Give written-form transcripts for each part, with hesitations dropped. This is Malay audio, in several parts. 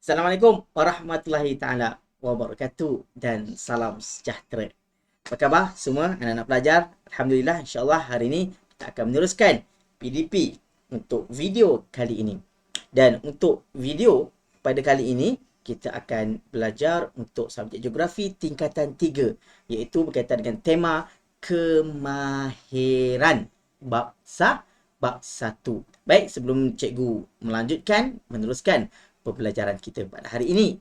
Assalamualaikum warahmatullahi taala wabarakatuh dan salam sejahtera. Apa khabar semua anak-anak pelajar? Alhamdulillah, insya-Allah hari ini kita akan meneruskan PDP untuk video kali ini. Dan untuk video pada kali ini kita akan belajar untuk subjek geografi tingkatan 3 iaitu berkaitan dengan tema kemahiran bab 1. Baik, sebelum cikgu meneruskan pembelajaran kita pada hari ini.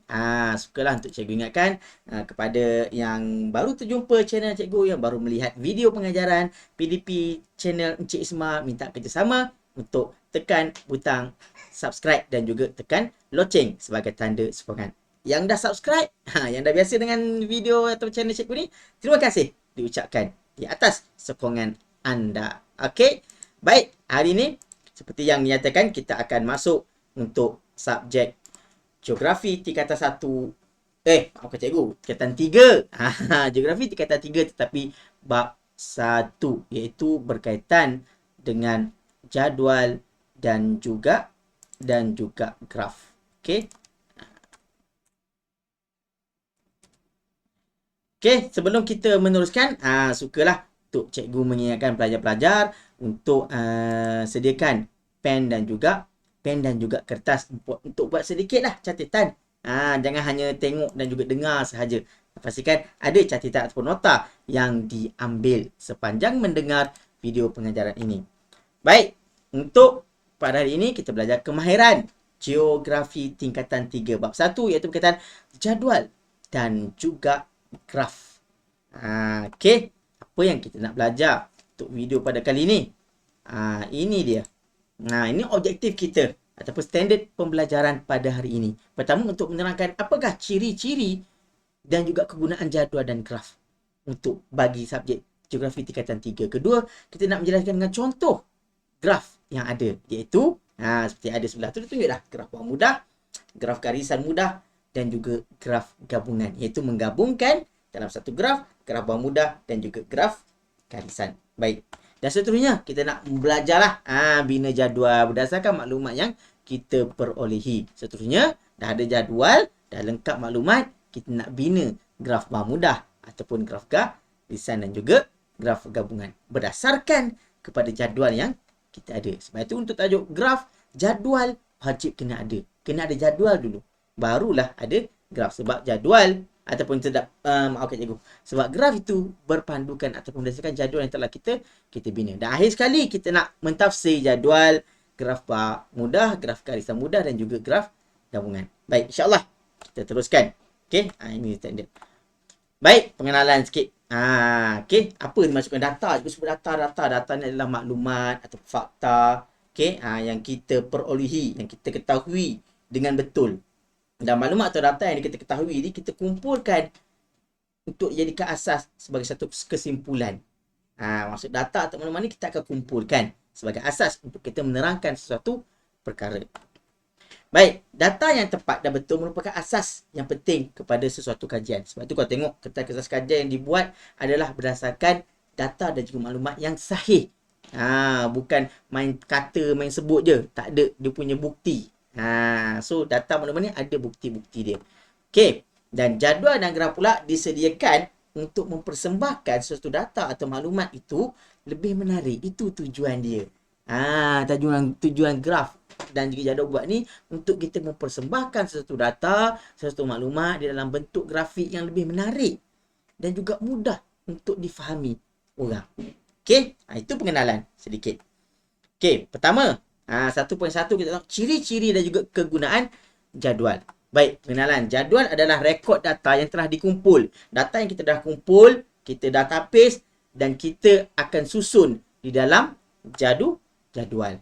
Sukalah untuk cikgu ingatkan kepada yang baru terjumpa channel cikgu, yang baru melihat video pengajaran PDP channel Encik Isma, minta kerjasama untuk tekan butang subscribe dan juga tekan loceng sebagai tanda sokongan. Yang dah subscribe, yang dah biasa dengan video atau channel cikgu ni, terima kasih diucapkan di atas sokongan anda. Okey. Baik, hari ini seperti yang dinyatakan kita akan masuk untuk subjek geografi tingkatan 1. Maafkan cikgu, tingkatan 3. Geografi tingkatan 3 tetapi bab 1 iaitu berkaitan dengan jadual dan juga graf. Okey. Okey, sebelum kita meneruskan, sukalah untuk cikgu mengingatkan pelajar-pelajar untuk sediakan pen dan juga kertas untuk buat sedikitlah catatan. Jangan hanya tengok dan juga dengar sahaja. Pastikan ada catatan ataupun nota yang diambil sepanjang mendengar video pengajaran ini. Baik, untuk pada hari ini kita belajar kemahiran geografi tingkatan 3 bab 1 iaitu berkaitan jadual dan juga graf. Okey, apa yang kita nak belajar untuk video pada kali ini? Ini dia. Ini objektif kita ataupun standard pembelajaran pada hari ini. Pertama, untuk menerangkan apakah ciri-ciri dan juga kegunaan jadual dan graf untuk bagi subjek geografi tingkatan 3. Kedua, kita nak menjelaskan dengan contoh graf yang ada, iaitu seperti ada sebelah tu, tunjuk dah graf bawah mudah, graf garisan mudah dan juga graf gabungan, iaitu menggabungkan dalam satu graf bawah mudah dan juga graf garisan. Baik. Dan seterusnya kita nak belajarlah bina jadual berdasarkan maklumat yang kita perolehi. Seterusnya dah ada jadual, dah lengkap maklumat, kita nak bina graf bawah mudah ataupun graf garisan dan juga graf gabungan berdasarkan kepada jadual yang kita ada. Sebab itu untuk tajuk graf, jadual wajib kena ada. Kena ada jadual dulu, barulah ada graf. Sebab jadual ataupun maafkan cikgu, sebab graf itu berpandukan ataupun berdasarkan jadual yang telah kita bina. Dan akhir sekali kita nak mentafsir jadual, graf mudah, graf garisan mudah dan juga graf gabungan. Baik, insya-Allah kita teruskan. Okey, ini standard. Baik, pengenalan sikit. Okey, apa dimaksudkan data? Cikgu sebut data ni adalah maklumat atau fakta, okey, yang kita perolehi, yang kita ketahui dengan betul. Dan maklumat atau data yang kita ketahui ni kita kumpulkan untuk dijadikan asas sebagai satu kesimpulan. Maksud data atau maklumat ni kita akan kumpulkan sebagai asas untuk kita menerangkan sesuatu perkara. Baik, data yang tepat dan betul merupakan asas yang penting kepada sesuatu kajian. Sebab tu kau tengok kertas-kertas kajian yang dibuat adalah berdasarkan data dan juga maklumat yang sahih. Bukan main kata, main sebut je. Tak ada dia punya bukti. So data maklumat ni ada bukti-bukti dia. Okey, dan jadual dan graf pula disediakan untuk mempersembahkan sesuatu data atau maklumat itu lebih menarik. Itu tujuan dia. Tujuan graf dan juga jadual buat ni untuk kita mempersembahkan sesuatu data, sesuatu maklumat di dalam bentuk grafik yang lebih menarik dan juga mudah untuk difahami orang. Okey, itu pengenalan sedikit. Okey, pertama, 1.1 kita tengok ciri-ciri dan juga kegunaan jadual. Baik, pengenalan. Jadual adalah rekod data yang telah dikumpul. Data yang kita dah kumpul, kita database dan kita akan susun di dalam jadual.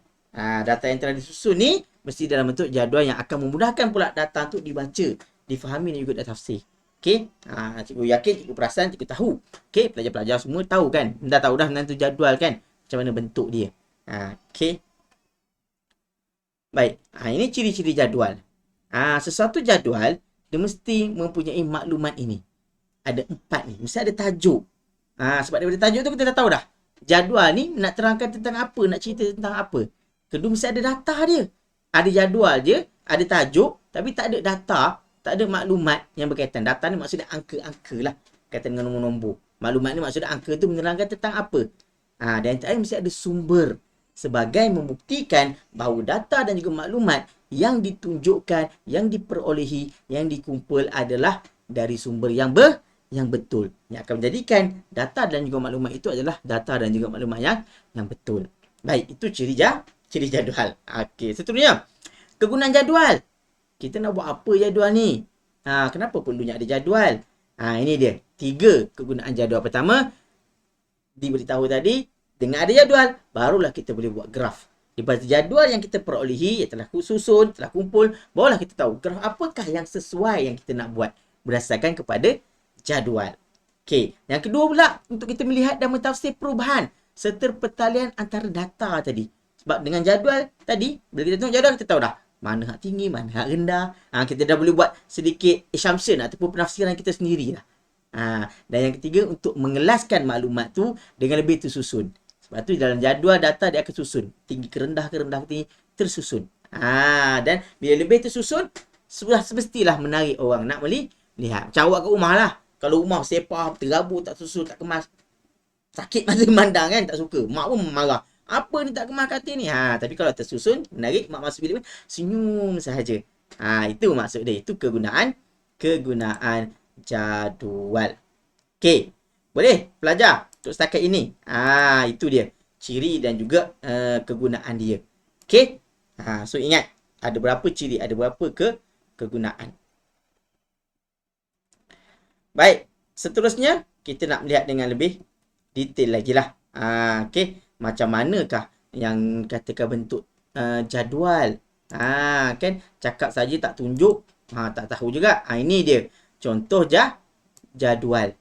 Data yang telah disusun ni mesti dalam bentuk jadual yang akan memudahkan pula data untuk dibaca, difahami dan juga ditafsir. Okey, cikgu yakin, cikgu perasan, cikgu tahu. Okey, pelajar-pelajar semua tahu kan? Dah tahu dah menentu jadual kan? Macam mana bentuk dia. Okey. Baik, ini ciri-ciri jadual. Sesuatu jadual, dia mesti mempunyai maklumat ini. Ada 4 ni. Mesti ada tajuk. Sebab daripada tajuk tu kita dah tahu dah. Jadual ni nak terangkan tentang apa, nak cerita tentang apa. Kedua, mesti ada data dia. Ada jadual je, ada tajuk tapi tak ada data, tak ada maklumat yang berkaitan. Data ni maksudnya angka-angka lah, kaitan dengan nombor-nombor. Maklumat ni maksudnya angka tu menerangkan tentang apa. Dan yang terakhir mesti ada sumber sebagai membuktikan bahawa data dan juga maklumat yang ditunjukkan, yang diperolehi, yang dikumpul adalah dari sumber yang betul. Yang akan menjadikan data dan juga maklumat itu adalah data dan juga maklumat yang betul. Baik, itu ciri jadual. Okey, seterusnya kegunaan jadual. Kita nak buat apa jadual ni? Kenapa perlunya ada jadual? Ini dia. 3 kegunaan jadual. Pertama, diberitahu tadi, dengan ada jadual, barulah kita boleh buat graf. Daripada jadual yang kita perolehi, yang telah susun, telah kumpul, barulah kita tahu graf apakah yang sesuai yang kita nak buat berdasarkan kepada jadual. Okey, yang kedua pula, untuk kita melihat dan mentafsir perubahan serta pertalian antara data tadi. Sebab dengan jadual tadi, bila kita tengok jadual, kita tahu dah mana hak tinggi, mana hak rendah. Kita dah boleh buat sedikit assumption ataupun penafsiran kita sendiri lah. Dan yang ketiga, untuk mengelaskan maklumat tu dengan lebih tersusun. Sebab tu dalam jadual data dia akan susun. Tinggi ke rendah ke tinggi, tersusun. Dan bila lebih tersusun, sudah semestilah menarik orang nak melihat. Macam awak kat rumah lah. Kalau rumah sepah, terabur, tak susun, tak kemas, sakit mata memandang kan, tak suka. Mak pun marah. Apa ni tak kemas katil ni? Tapi kalau tersusun, menarik, mak masuk bilik senyum sahaja. Itu maksud dia. Itu kegunaan jadual. Okey. Boleh belajar untuk setakat ini. Itu dia. Ciri dan juga kegunaan dia. Okey. So ingat, ada berapa ciri, ada berapa kegunaan. Baik. Seterusnya, kita nak melihat dengan lebih detail lagi lah. Okey. Macam manakah yang katakan bentuk jadual. Kan cakap saja tak tunjuk, tak tahu juga. Ini dia contoh jadual.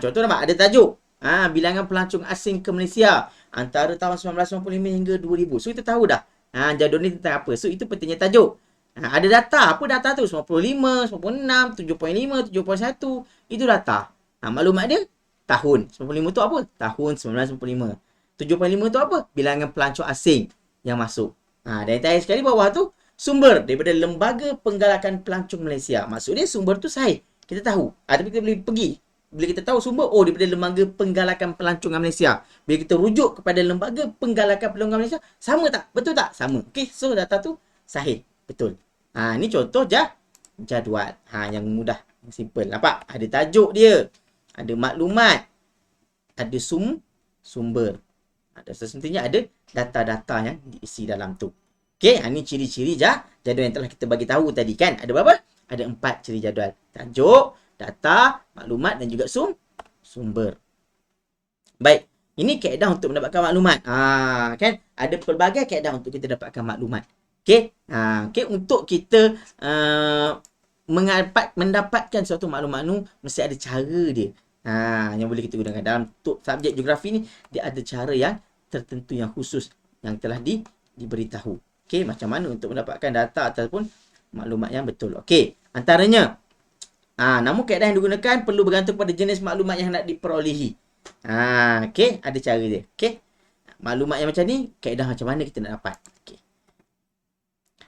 Contoh nampak ada tajuk. Bilangan pelancong asing ke Malaysia antara tahun 1995 hingga 2000. So kita tahu dah. Jadual ni tentang apa. So itu pentingnya tajuk. Ada data. Apa data tu? 95, 96, 7.5, 7.1. Itu data. Maklumat dia tahun. 95 tu apa? Tahun 1995. 7.5 tu apa? Bilangan pelancong asing yang masuk. Dan yang terakhir sekali bawah tu, sumber daripada Lembaga Penggalakan Pelancong Malaysia. Maksudnya sumber tu sahih. Kita tahu. Tapi kita boleh pergi. Bila kita tahu sumber, daripada Lembaga Penggalakan Pelancongan Malaysia. Bila kita rujuk kepada Lembaga Penggalakan Pelancongan Malaysia, sama tak? Betul tak? Sama. Okey, so data tu sahih. Betul. Ni contoh jadual. Yang mudah, yang simple. Nampak? Ada tajuk dia. Ada maklumat. Ada sumber. Dan semestinya ada data-data yang diisi dalam tu. Okey, ini ciri-ciri jadual yang telah kita bagi tahu tadi kan. Ada berapa? Ada 4 ciri jadual. Tajuk, data, maklumat dan juga sumber. Baik, ini kaedah untuk mendapatkan maklumat. Kan? Ada pelbagai kaedah untuk kita dapatkan maklumat. Okey? Okey, untuk kita mendapatkan suatu maklumat tu mesti ada cara dia. Yang boleh kita gunakan dalam subjek geografi ni, dia ada cara yang tertentu yang khusus yang telah diberitahu. Okey, macam mana untuk mendapatkan data ataupun maklumat yang betul. Okey, antaranya namun kaedah yang digunakan perlu bergantung pada jenis maklumat yang hendak diperolehi. Okey, ada cara dia. Okey. Maklumat yang macam ni, kaedah macam mana kita nak dapat. Okey.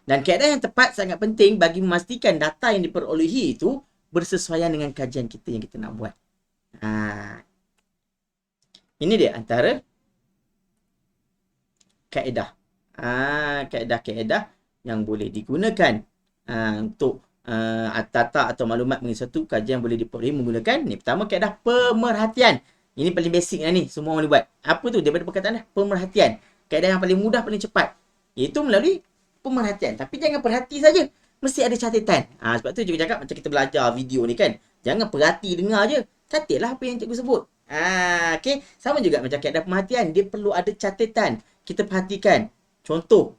Dan kaedah yang tepat sangat penting bagi memastikan data yang diperolehi itu bersesuaian dengan kajian kita yang kita nak buat. Ini dia antara kaedah. Kaedah-kaedah yang boleh digunakan untuk data atau maklumat mengenai satu kajian boleh diperolehi menggunakan ni. Pertama, kaedah pemerhatian. Ini paling basic lah ni, semua orang boleh buat. Apa tu? Daripada perkataan pemerhatian. Kaedah yang paling mudah, paling cepat, iaitu melalui pemerhatian. Tapi jangan perhati saja, mesti ada catatan. Sebab tu cikgu cakap macam kita belajar video ni kan, jangan perhati dengar je, catatlah apa yang cikgu sebut. Okey, sama juga macam kaedah pemerhatian, dia perlu ada catatan. Kita perhatikan. Contoh,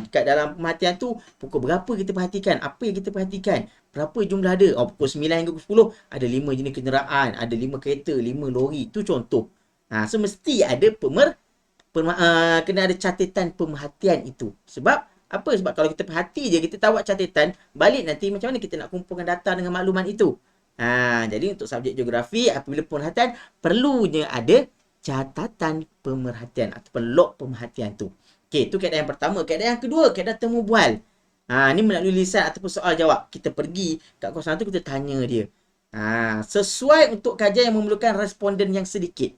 dekat dalam pemerhatian tu, pukul berapa kita perhatikan, apa yang kita perhatikan, berapa jumlah ada. Pukul 9 hingga pukul 10, ada 5 jenis kenderaan, ada 5 kereta, 5 lori. Tu contoh. So, mesti ada kena ada catatan pemerhatian itu. Sebab, apa? Sebab kalau kita perhati je, kita tak buat catatan, balik nanti macam mana kita nak kumpulkan data dengan maklumat itu. Jadi, untuk subjek geografi, apabila pemerhatian, perlunya ada catatan pemerhatian ataupun log pemerhatian tu. Okey, itu kaedah yang pertama. Kaedah yang kedua, kaedah temu bual. Ni melalui lisan ataupun soal jawab. Kita pergi kat kawasan tu, kita tanya dia. Sesuai untuk kajian yang memerlukan responden yang sedikit.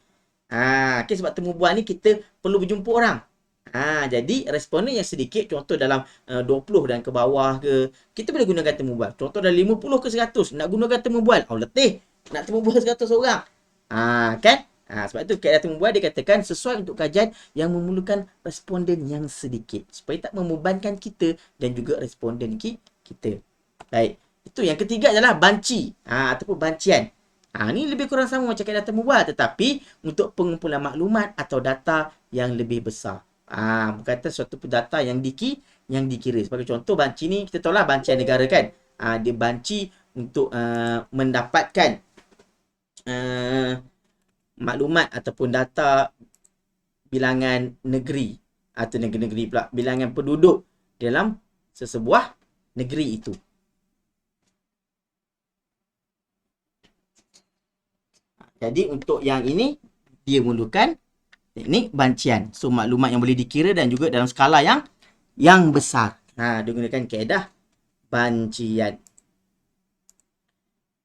Okay, sebab temu bual ni kita perlu berjumpa orang. Jadi responden yang sedikit, contoh dalam 20 dan ke bawah ke, kita boleh gunakan temu bual. Contoh dalam 50 ke 100, nak gunakan temu bual. Letih nak temu bual 100 orang. Kan? Sebab itu kaedah temu bual dikatakan sesuai untuk kajian yang memerlukan responden yang sedikit. Supaya tak membebankan kita dan juga responden kita. Baik. Itu yang ketiga adalah banci. Ataupun bancian. Ni lebih kurang sama macam kaedah temu bual. Tetapi untuk pengumpulan maklumat atau data yang lebih besar. Berkata suatu data yang dikira. Sebagai contoh, banci ni kita tahu lah bancian negara kan. Dia banci untuk mendapatkan maklumat ataupun data bilangan negeri atau negeri-negeri pula, bilangan penduduk dalam sesebuah negeri itu. Jadi untuk yang ini dia memerlukan teknik bancian. So maklumat yang boleh dikira dan juga dalam skala yang besar. Dia gunakan kaedah bancian.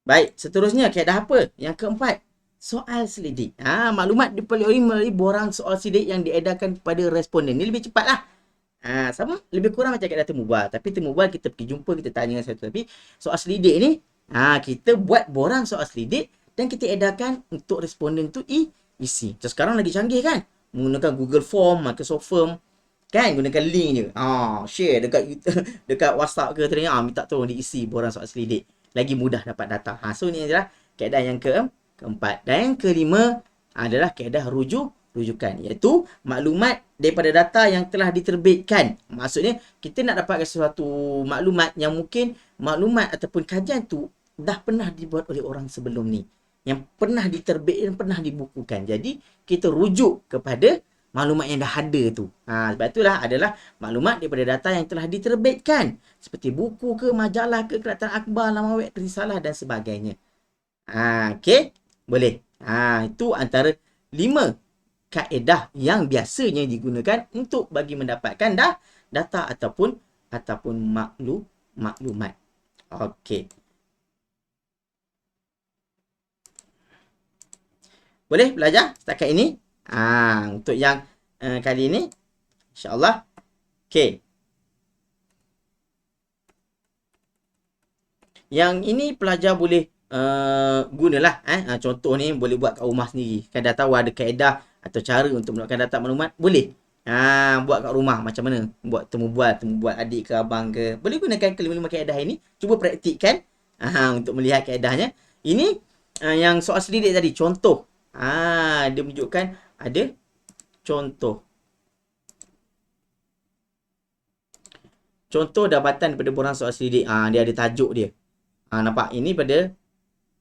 Baik, seterusnya kaedah apa? Yang keempat, soal selidik. Maklumat diperoleh melalui borang soal selidik yang diedarkan kepada responden. Ini lebih cepat lah. Sama, lebih kurang macam kaedah temu bual. Tapi temu bual kita pergi jumpa, kita tanya satu. Tapi soal selidik ni, kita buat borang soal selidik dan kita edarkan untuk responden tu isi. So, sekarang lagi canggih kan? Menggunakan Google Form, Microsoft Form. Kan? Gunakan link je. Share dekat WhatsApp ke ternyata. Minta tolong diisi borang soal selidik. Lagi mudah dapat data. So, ini adalah kaedah yang keempat. Dan yang kelima adalah kaedah rujukan. Iaitu maklumat daripada data yang telah diterbitkan. Maksudnya, kita nak dapatkan sesuatu maklumat yang mungkin maklumat ataupun kajian tu dah pernah dibuat oleh orang sebelum ni. Yang pernah diterbitkan, pernah dibukukan. Jadi, kita rujuk kepada maklumat yang dah ada tu. Sebab itulah adalah maklumat daripada data yang telah diterbitkan. Seperti buku ke, majalah ke, kelihatan akhbar, laman web, risalah dan sebagainya. Okey? Boleh. Itu antara 5 kaedah yang biasanya digunakan untuk bagi mendapatkan data ataupun maklumat. Okey. Boleh belajar setakat ini? Untuk yang kali ini, insyaAllah. Okey. Yang ini pelajar boleh gunalah. Contoh ni boleh buat kat rumah sendiri. Kan dah tahu ada kaedah atau cara untuk mendapatkan data maklumat. Boleh. Buat kat rumah macam mana? Buat temu bual adik ke abang ke. Boleh gunakan kelima-lima kaedah ini. Cuba praktikkan untuk melihat kaedahnya. Ini yang soal selidik tadi. Contoh. Dia menunjukkan ada contoh. Contoh dapatan daripada borang soal selidik. Dia ada tajuk dia. Nampak? Ini pada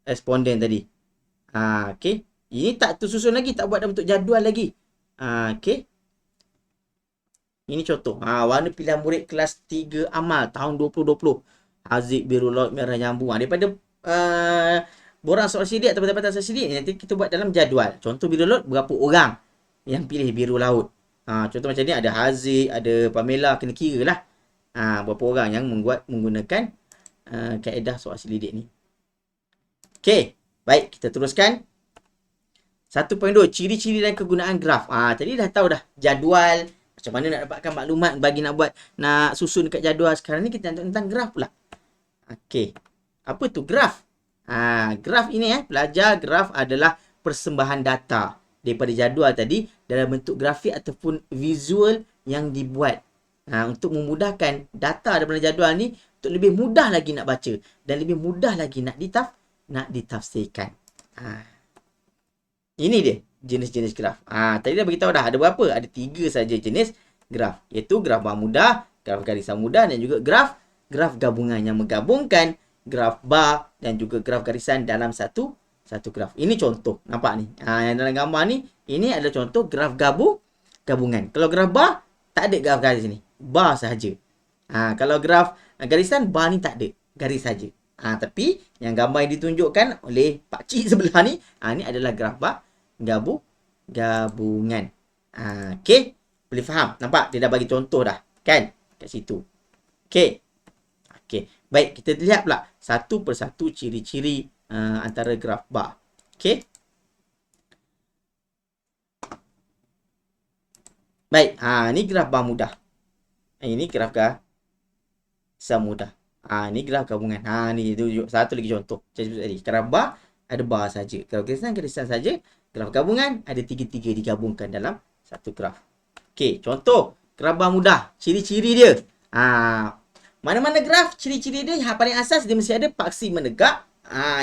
responden tadi. Okey. Ini tak tersusun lagi. Tak buat dalam bentuk jadual lagi. Okey. Ini contoh. Warna pilihan murid kelas 3 amal tahun 2020. Haziq biru laut merah nyambung. Daripada borang soal selidik atau dapatan soal selidik nanti kita buat dalam jadual. Contoh biru laut, berapa orang yang pilih biru laut. Contoh macam ni ada Haziq, ada Pamela, kena kira lah. Berapa orang yang menggunakan kaedah soal selidik ni. Okey, baik, kita teruskan. 1.2, ciri-ciri dan kegunaan graf. Tadi dah tahu dah jadual, macam mana nak dapatkan maklumat bagi nak susun dekat jadual. Sekarang ni kita nak tentang graf pula. Okey, apa tu graf? Graf ini pelajar, graf adalah persembahan data daripada jadual tadi dalam bentuk grafik ataupun visual yang dibuat untuk memudahkan data daripada jadual ni untuk lebih mudah lagi nak baca dan lebih mudah lagi nak ditafsirkan. Ini dia jenis-jenis graf. Tadi dah beritahu dah ada berapa? Ada 3 saja jenis graf, iaitu graf bar mudah, graf garisan mudah dan juga graf gabungan yang menggabungkan graf bar dan juga graf garisan dalam satu graf. Ini contoh. Nampak ni? Yang dalam gambar ni, ini adalah contoh graf gabungan. Kalau graf bar, tak ada graf garis ni. Bar sahaja. Kalau graf garisan, bar ni tak ada. Garis sahaja. Tapi yang gambar yang ditunjukkan oleh Pak Cik sebelah ni, ni adalah graf bar gabungan. Okey? Boleh faham? Nampak? Dia dah bagi contoh dah. Kan? Kat situ. Okey. Okey. Baik, kita lihat pula satu persatu ciri-ciri antara graf bar. Okey. Baik, ni graf bar mudah. Ini graf mudah. Ni graf gabungan. Ni tunjuk satu lagi contoh. Saya sebut tadi. Graf bar ada bar saja. Graf garisan saja. Graf gabungan ada tiga-tiga digabungkan dalam satu graf. Okey, contoh graf bar mudah. Ciri-ciri dia. Mana-mana graf, ciri-ciri dia yang paling asas dia mesti ada paksi menegak.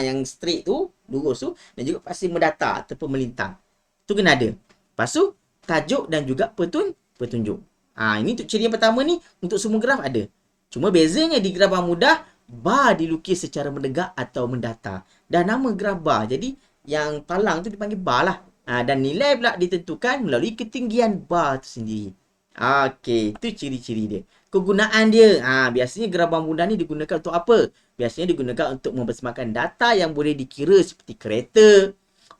Yang straight tu, lurus tu, dan juga paksi mendatar ataupun melintang. Tu kena ada. Lepas tu, tajuk dan juga petunjuk. Ini untuk ciri yang pertama ni, untuk semua graf ada. Cuma bezanya di graf bar mudah, bar dilukis secara menegak atau mendatar. Dan nama graf bar, jadi yang palang tu dipanggil bar lah. Dan nilai pula ditentukan melalui ketinggian bar tu sendiri. Okey, itu ciri-ciri dia. Kegunaan dia, biasanya graf bar mudah ni digunakan untuk apa? Biasanya digunakan untuk mempersembahkan data yang boleh dikira seperti kereta,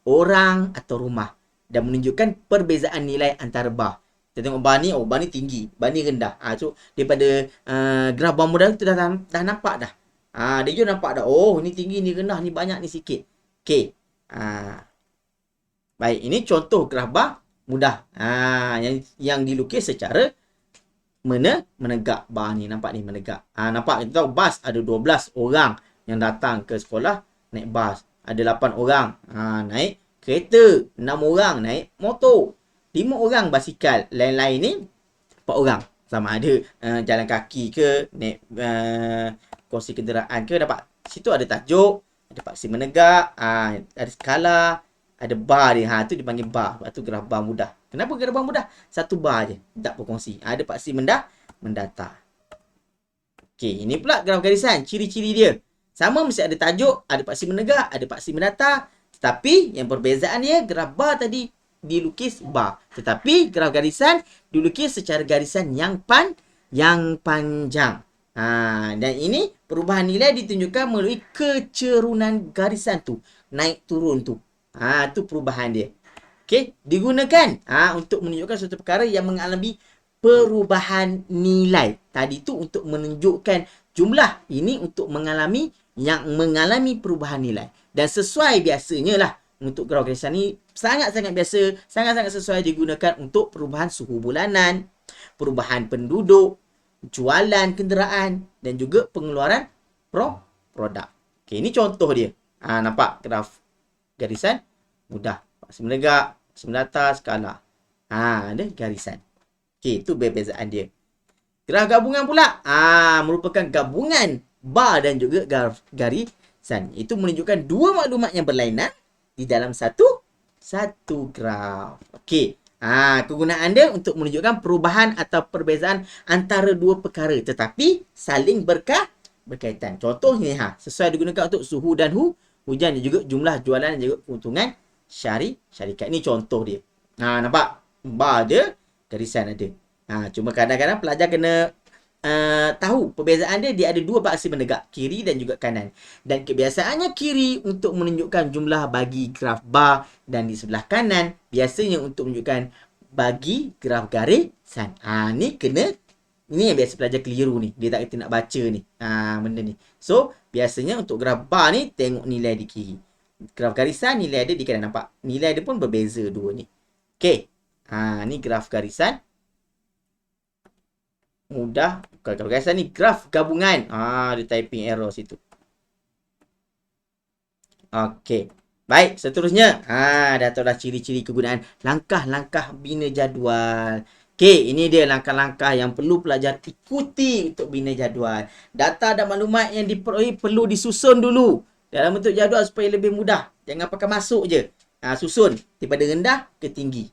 orang atau rumah. Dan menunjukkan perbezaan nilai antara bar. Kita tengok bar ni, bar ni tinggi, bar ni rendah. So, daripada graf bar mudah tu dah nampak dah. Dia juga nampak dah, ni tinggi, ni rendah, ni banyak, ni sikit. Okey. Baik, ini contoh graf bar mudah. Yang dilukis secara menegak. Bar ni nampak ni menegak. Nampak kita tahu bas ada 12 orang yang datang ke sekolah naik bas. Ada 8 orang naik kereta, 6 orang naik motor, 5 orang basikal, lain-lain ni 4 orang. Sama ada jalan kaki ke, naik kursi kenderaan ke, dapat. Situ ada tajuk, ada paksi menegak, ada skala, ada bar dia. Tu dipanggil bar. Sebab tu graf bar mudah. Kenapa graf bar mudah? Satu bar je. Tak berkongsi. Ada paksi mendatar. Okey, ini pula graf garisan. Ciri-ciri dia. Sama mesti ada tajuk, ada paksi menegak, ada paksi mendatar. Tetapi yang perbezaan dia, graf bar tadi dilukis bar. Tetapi graf garisan dilukis secara garisan yang panjang. Dan ini perubahan nilai ditunjukkan melalui kecerunan garisan tu. Naik turun tu. Tu perubahan dia. Okey, digunakan untuk menunjukkan suatu perkara yang mengalami perubahan nilai. Tadi tu untuk menunjukkan jumlah. Ini untuk mengalami perubahan nilai. Dan sesuai biasanya lah untuk graf garisan ni sangat-sangat biasa, sangat-sangat sesuai digunakan untuk perubahan suhu bulanan, perubahan penduduk, jualan kenderaan dan juga pengeluaran produk. Okey, ini contoh dia. Nampak graf garisan mudah, paksi menegak, paksi mendatar, skala. Ada garisan. Okey, itu perbezaan dia. Graf gabungan pula merupakan gabungan bar dan juga garisan. Itu menunjukkan dua maklumat yang berlainan di dalam satu graf. Okey. Kegunaan dia untuk menunjukkan perubahan atau perbezaan antara dua perkara tetapi saling berkaitan. Contohnya sesuai digunakan untuk suhu dan hujan dan juga jumlah jualan dan juga keuntungan syarikat. Ini contoh dia. Nampak? Bar ada, garisan ada. Cuma kadang-kadang pelajar kena tahu perbezaan dia ada dua paksi menegak, kiri dan juga kanan. Dan kebiasaannya kiri untuk menunjukkan jumlah bagi graf bar dan di sebelah kanan biasanya untuk menunjukkan bagi graf garisan. Ini yang biasa pelajar keliru ni. Dia tak kena nak baca ni. Benda ni. So, biasanya untuk graf bar ni, tengok nilai di kiri. Graf garisan, nilai dia di kanan. Nampak? Nilai dia pun berbeza dua ni. Okey. Ni graf garisan. Mudah. Bukan graf garisan ni. Graf gabungan. Dia typing error situ. Okey. Baik, seterusnya. Dah tahu dah ciri-ciri kegunaan. Langkah-langkah bina jadual. Okey, ini dia langkah-langkah yang perlu pelajar ikuti untuk bina jadual. Data dan maklumat yang diperoleh perlu disusun dulu dalam bentuk jadual supaya lebih mudah. Jangan pakai masuk je. Susun daripada rendah ke tinggi.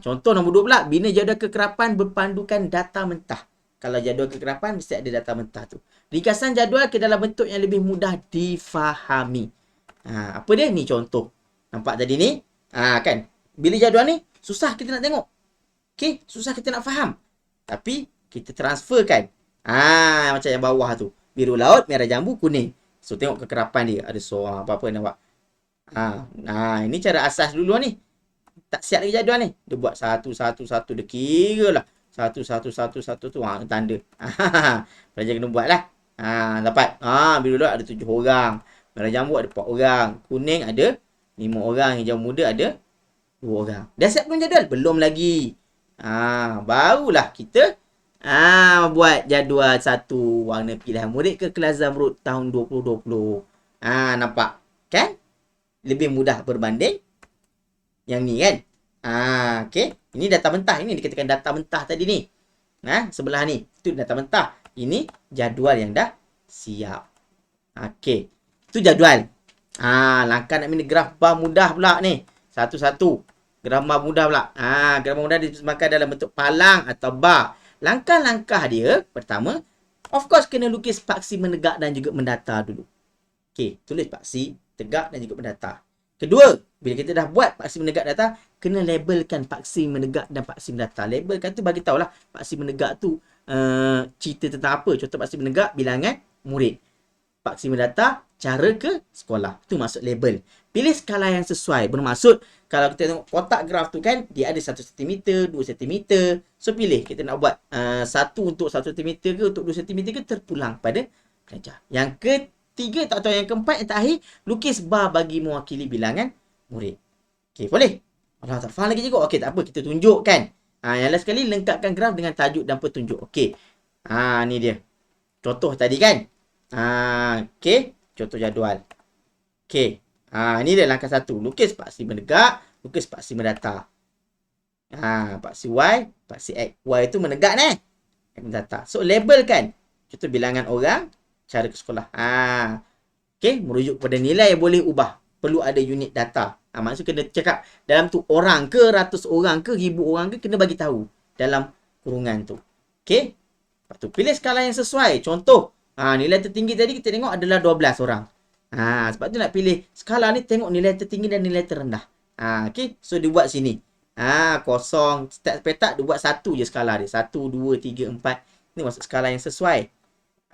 Contoh nombor 2 pula, bina jadual kekerapan berpandukan data mentah. Kalau jadual kekerapan mesti ada data mentah tu. Ringkasan jadual ke dalam bentuk yang lebih mudah difahami. Apa dia? Ni contoh. Nampak tadi ni? Kan? Bila jadual ni, susah kita nak tengok. Okey, susah kita nak faham. Tapi, kita transferkan. Macam yang bawah tu. Biru laut, merah jambu, kuning. So, tengok kekerapan dia. Ada soal, apa-apa nampak. Ini cara asas dulu ni. Tak siap lagi jadual ni. Dia buat satu. Dia kira lah. Satu tu. Tanda. Pelajar kena buat lah. Dapat. Biru dot ada 7 orang. Merah jambu ada 4 orang. Kuning ada 5 orang. Hijau muda ada 2 orang. Dah siap belum jadual? Belum lagi. Barulah kita buat jadual satu warna pilihan murid ke kelas Zamrud tahun 2020. Nampak? Kan? Lebih mudah berbanding yang ni kan? Okey. Ini data mentah. Ini dikatakan data mentah tadi ni. Sebelah ni. Itu data mentah. Ini jadual yang dah siap. Okey. Itu jadual. Langkah nak mina graf bar mudah pula ni. Satu-satu. Graf bar mudah pula. Graf bar mudah disemakan dalam bentuk palang atau bar. Langkah-langkah dia, pertama, of course kena lukis paksi menegak dan juga mendatar dulu. Okey, tulis paksi, tegak dan juga mendatar. Kedua, bila kita dah buat paksi menegak datar, kena labelkan paksi menegak dan paksi mendatar. Labelkan tu bagi tahulah paksi menegak tu cerita tentang apa. Contoh paksi menegak, bilangan murid. Paksi mendatar, cara ke sekolah. Itu maksud label. Pilih skala yang sesuai. Bermaksud, kalau kita tengok kotak graf tu kan, dia ada 1 cm, 2 cm. So, pilih. Kita nak buat 1 untuk 1 cm ke, untuk 2 cm ke, terpulang pada pelajar. Yang ketiga, atau yang keempat, yang terakhir, lukis bar bagi mewakili bilangan murid. Okey, boleh? Allah, tak faham lagi cikgu. Okey, tak apa. Kita tunjukkan. Yang last sekali, lengkapkan graf dengan tajuk dan petunjuk. Okey. Ni dia. Contoh tadi kan? Okey. Contoh jadual. Okey. Ini dia langkah 1. Lukis paksi menegak, lukis paksi mendatar. Paksi Y, paksi X. Y itu menegak ni. X mendatar. So, labelkan. Contoh bilangan orang, cara ke sekolah. Okey. Merujuk kepada nilai yang boleh ubah. Perlu ada unit data. Maksud kena cakap dalam tu orang ke, ratus orang ke, ribu orang ke, kena bagi tahu dalam kurungan tu. Okey. Lepas tu, pilih skala yang sesuai. Contoh, nilai tertinggi tadi kita tengok adalah 12 orang. Sebab tu nak pilih skala ni, tengok nilai tertinggi dan nilai terendah. Okey. So, dibuat sini. Kosong. Start petak, dia buat 1 je skala dia. 1, 2, 3, 4. Ini maksud skala yang sesuai.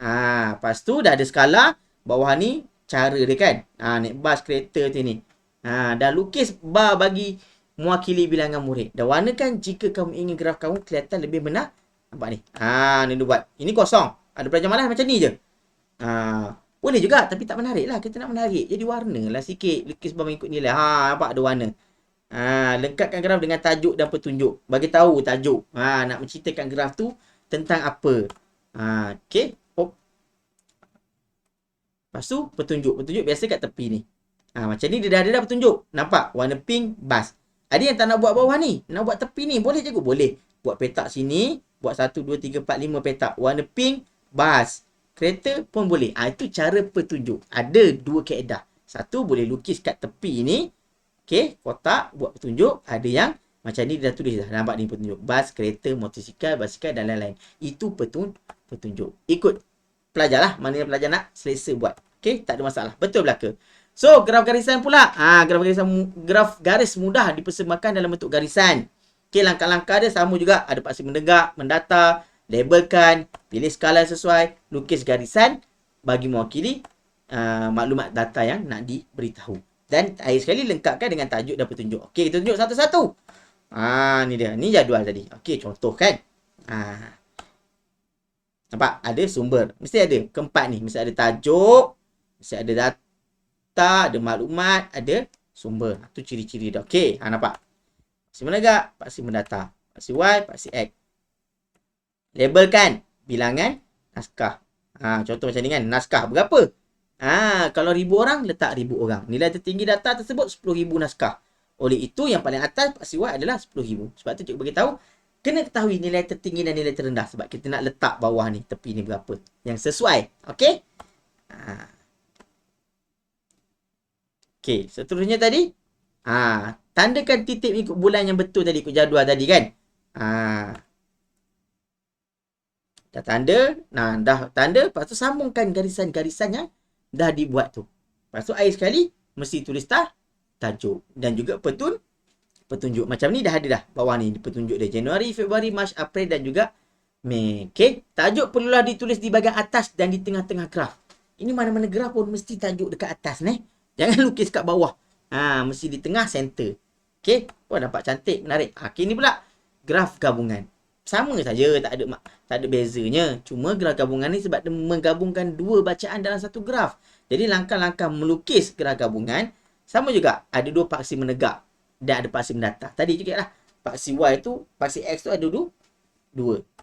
Lepas tu, dah ada skala. Bawah ni, cara dia kan. Naik bas kereta tu ni. Dah lukis bar bagi mewakili bilangan murid. Dah warnakan jika kamu ingin graf kamu kelihatan lebih benar. Nampak ni. Ni dia buat. Ini kosong. Ada pelajar malas macam ni je. Boleh juga. Tapi tak menarik lah. Kita nak menarik. Jadi warna lah sikit. Lukis bar mengikut nilai. Nampak ada warna. Lengkapkan graf dengan tajuk dan petunjuk. Bagi tahu tajuk. Nak menceritakan graf tu tentang apa. Okey. Lepas tu petunjuk. Petunjuk biasa kat tepi ni. Macam ni dia dah ada petunjuk. Nampak? Warna pink, bas. Ada yang tak nak buat bawah ni. Nak buat tepi ni. Boleh je ke? Boleh. Buat petak sini. Buat 1, 2, 3, 4, 5 petak. Warna pink, bas. Kereta pun boleh. Itu cara petunjuk. Ada 2 kaedah. Satu, boleh lukis kat tepi ni. Okey, kotak. Buat petunjuk. Ada yang macam ni dia dah tulis dah. Nampak ni petunjuk. Bas, kereta, motosikal, basikal dan lain-lain. Itu petunjuk. Ikut pelajar lah. Mana yang pelajar nak selesa buat. Okey, tak ada masalah. Betul belaka? So, graf garisan pula. Graf garis mudah dipersembahkan dalam bentuk garisan. Okey, langkah-langkah dia sama juga. Ada paksi menegak, mendatar, labelkan, pilih skala sesuai, lukis garisan bagi mewakili maklumat data yang nak diberitahu. Dan akhir sekali lengkapkan dengan tajuk dan petunjuk. Okey, kita tunjuk satu-satu. Ni dia. Ni jadual tadi. Okey, contoh kan. Nampak? Ada sumber. Mesti ada. Keempat ni. Mesti ada tajuk. Mesti ada data. Ada maklumat, ada sumber. Itu ciri-ciri dia. Okey, nampak? Paksi menegak, paksi mendatar. Paksi Y, paksi X. Labelkan bilangan naskah. Contoh macam ni kan. Naskah berapa? Kalau 1000 orang, letak 1000 orang. Nilai tertinggi data tersebut 10,000 naskah. Oleh itu, yang paling atas paksi Y adalah 10,000. Sebab tu cikgu beritahu, kena ketahui nilai tertinggi dan nilai terendah. Sebab kita nak letak bawah ni, tepi ni berapa. Yang sesuai. Okey? Okey, seterusnya tadi. Tandakan titik ikut bulan yang betul tadi, ikut jadual tadi kan. Dah tanda. Dah tanda. Lepas tu sambungkan garisan-garisan yang dah dibuat tu. Lepas tu akhir sekali, mesti tulis tajuk. Dan juga petunjuk. Macam ni dah ada dah. Bawah ni petunjuk dia. Januari, Februari, Mac, April dan juga Mei. Okey. Tajuk perlulah ditulis di bahagian atas dan di tengah-tengah graf. Ini mana-mana graf pun mesti tajuk dekat atas ni. Jangan lukis kat bawah. Mesti di tengah center. Okey. Nampak cantik, menarik. Okey, ni pula graf gabungan. sama saja, tak ada bezanya. Cuma graf gabungan ni sebab dia menggabungkan dua bacaan dalam satu graf. Jadi langkah-langkah melukis graf gabungan sama juga. Ada dua paksi menegak dan ada paksi mendatar. Tadi juga lah. Paksi Y tu, paksi X tu ada dua.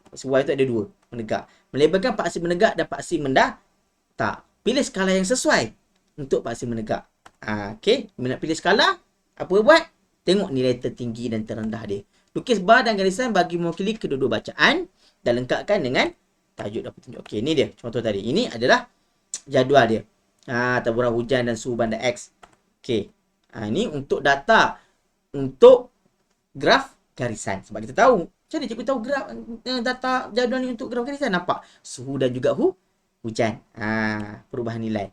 Paksi Y tu ada dua menegak. Melabelkan paksi menegak dan paksi mendatar. Pilih skala yang sesuai untuk paksi menegak. Okey, nak pilih skala, apa buat? Tengok nilai tertinggi dan terendah dia. Lukis bar dan garisan bagi mewakili kedua-dua bacaan dan lengkapkan dengan tajuk dan petunjuk. Okey, ini dia contoh tadi. Ini adalah jadual dia. Taburan hujan dan suhu bandar X. Okey. Ini untuk data untuk graf garisan. Sebab kita tahu, macam mana cikgu tahu graf data jadual ni untuk graf garisan? Nampak suhu dan juga hujan. Perubahan nilai.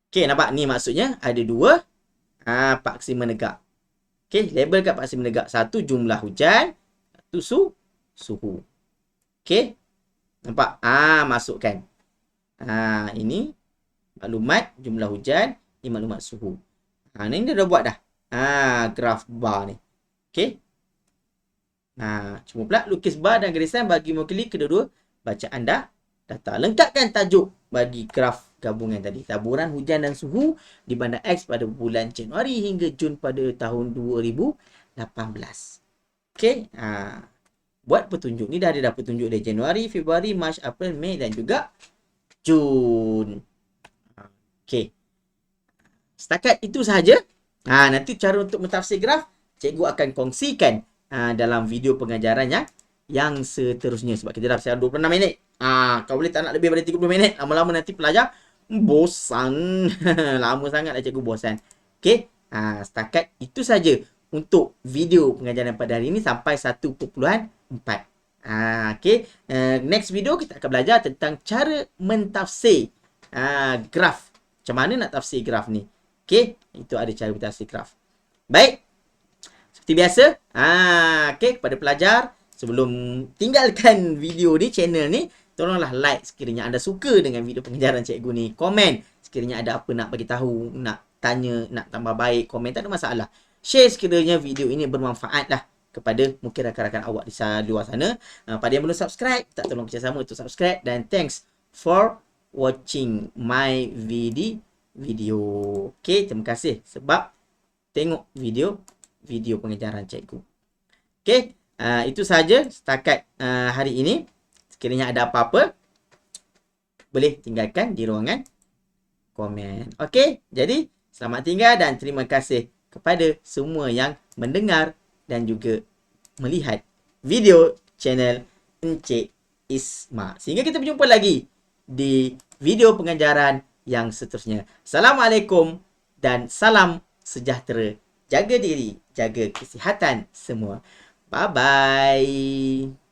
Okey, nampak ni maksudnya ada dua paksi menegak. Okey, label kat paksi menegak. Satu jumlah hujan, satu suhu. Okey. Nampak? Masukkan. Ini maklumat jumlah hujan, ini maklumat suhu. Ni dia dah buat dah. Graf bar ni. Okey. Cuma pula lukis bar dan garisan bagi mewakili kedua-dua bacaan data. Lengkapkan tajuk bagi graf gabungan tadi. Taburan hujan dan suhu di bandar X pada bulan Januari hingga Jun pada tahun 2018. Okey. Buat petunjuk ni dah ada petunjuk dari Januari, Februari, Mac, April, Mei dan juga Jun. Okey. Setakat itu sahaja. Nanti cara untuk mentafsir graf cikgu akan kongsikan dalam video pengajaran yang seterusnya. Sebab kita dah bersiaran 26 minit. Kau boleh tak nak lebih daripada 30 minit. Lama-lama nanti pelajar bosan. Lama sangat lah cikgu bosan. Okey. Setakat itu saja untuk video pengajaran pada hari ini sampai 1.4. Okey. Next video kita akan belajar tentang cara mentafsir graf. Macam mana nak tafsir graf ni. Okey. Itu ada cara mentafsir graf. Baik. Seperti biasa. Okey. Kepada pelajar, sebelum tinggalkan video ni, channel ni, tolonglah like sekiranya anda suka dengan video pengajaran cikgu ni. Komen sekiranya ada apa nak bagi tahu, nak tanya, nak tambah baik, komen tak ada masalah. Share sekiranya video ini bermanfaat lah kepada mungkin rakan-rakan awak di luar sana. Pada yang belum subscribe, tak tolong kerjasama untuk subscribe dan thanks for watching my video. Okay, terima kasih sebab tengok video pengajaran cikgu. Okay, itu sahaja setakat hari ini. Sekiranya ada apa-apa, boleh tinggalkan di ruangan komen. Okey, jadi selamat tinggal dan terima kasih kepada semua yang mendengar dan juga melihat video channel Encik Isma. Sehingga kita berjumpa lagi di video pengajaran yang seterusnya. Assalamualaikum dan salam sejahtera. Jaga diri, jaga kesihatan semua. Bye-bye.